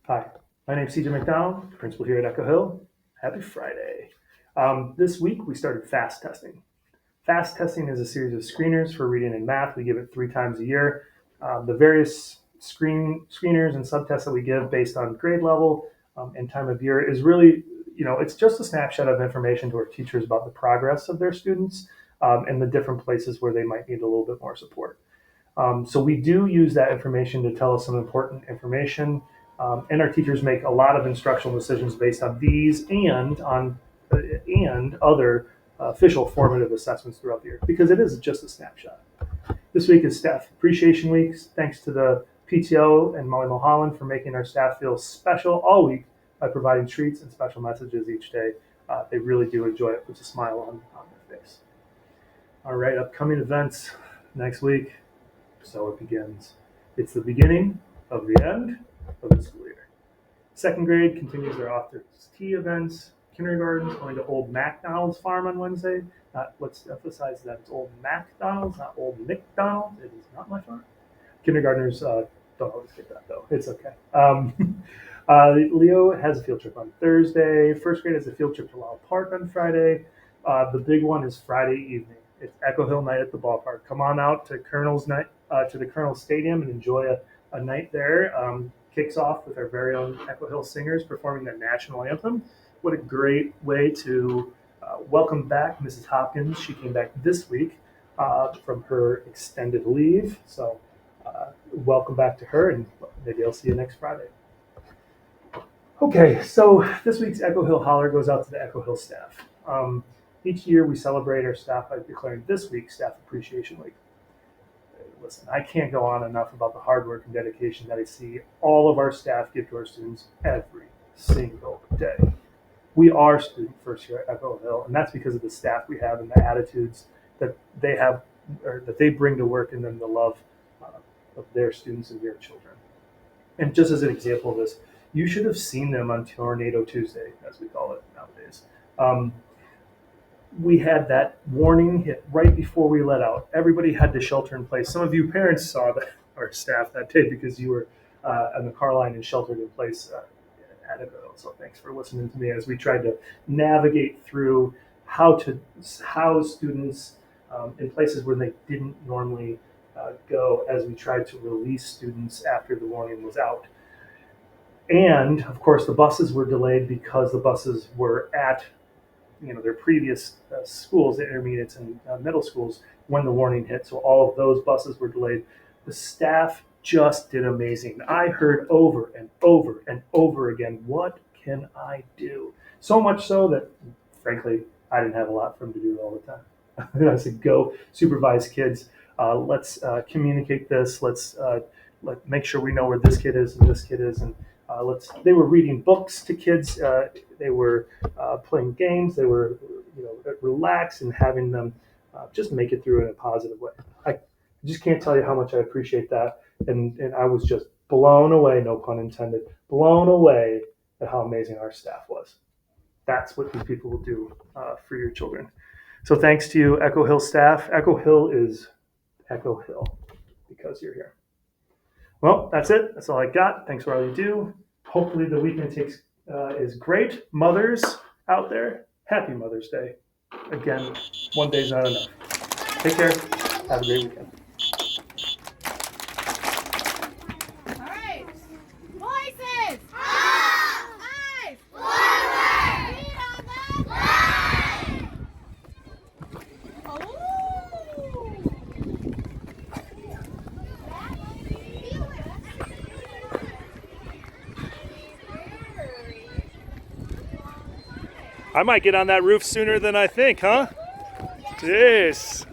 Hi, my name's CJ McDonald, principal here at Echo Hill. Happy Friday. This week we started FAST testing. FAST testing is a series of screeners for reading and math. We give it 3 times a year. The various screeners and subtests that we give based on grade level and time of year is really, it's just a snapshot of information to our teachers about the progress of their students and the different places where they might need a little bit more support. So we do use that information to tell us some important information, and our teachers make a lot of instructional decisions based on these and other official formative assessments throughout the year because it is just a snapshot. This week is Staff Appreciation Week. Thanks to the PTO and Molly Mulholland for making our staff feel special all week by providing treats and special messages each day. They really do enjoy it. Puts a smile on their face. All right, upcoming events next week. So it begins. It's the beginning of the end of the school year. Second grade continues their author's tea events. Kindergarten's going to Old MacDonald's farm on Wednesday. Let's emphasize that it's Old MacDonald's, not Old McDonald's. It is not my farm. Kindergartners don't always get that though. It's okay. Leo has a field trip on Thursday. First grade has a field trip to Lyle Park on Friday. The big one is Friday evening. It's Echo Hill night at the ballpark. Come on out to Colonel's night to the Colonel Stadium and enjoy a night there. Kicks off with our very own Echo Hill singers performing the national anthem. What a great way to welcome back Mrs. Hopkins. She came back this week from her extended leave. So welcome back to her, and maybe I'll see you next Friday. Okay, so this week's Echo Hill Holler goes out to the Echo Hill staff. Each year we celebrate our staff by declaring this week Staff Appreciation Week. Listen, I can't go on enough about the hard work and dedication that I see all of our staff give to our students every single day. We are student first here at Echo Hill, and that's because of the staff we have and the attitudes that they have, or that they bring to work, and then the love of their students and their children. And just as an example of this, you should have seen them on Tornado Tuesday, as we call it nowadays. We had that warning hit right before we let out. Everybody had to shelter in place. Some of you parents saw our staff that day because you were on the car line and sheltered in place at Echo Hill. So thanks for listening to me as we tried to navigate through how to house students in places where they didn't normally go, as we tried to release students after the warning was out. And of course, the buses were delayed because the buses were at their previous schools, the intermediates and middle schools, when the warning hit. So all of those buses were delayed. The staff just did amazing. I heard over and over and over again, what can I do? So much so that, frankly, I didn't have a lot for them to do all the time. I said, go supervise kids. Let's communicate this. Let's make sure we know where this kid is and this kid is. And they were reading books to kids. They were playing games. They were, relaxed and having them just make it through in a positive way. I just can't tell you how much I appreciate that. And I was just blown away, no pun intended, blown away at how amazing our staff was. That's what these people will do for your children. So thanks to you, Echo Hill staff. Echo Hill is Echo Hill because you're here. Well, that's it. That's all I got. Thanks for all you do. Hopefully the weekend is great. Mothers out there, happy Mother's Day. Again, one day's not enough. Take care. Have a great weekend. All right. Voices. Eyes. Forward. Feet on the line. Oh. I might get on that roof sooner than I think, huh? Yes.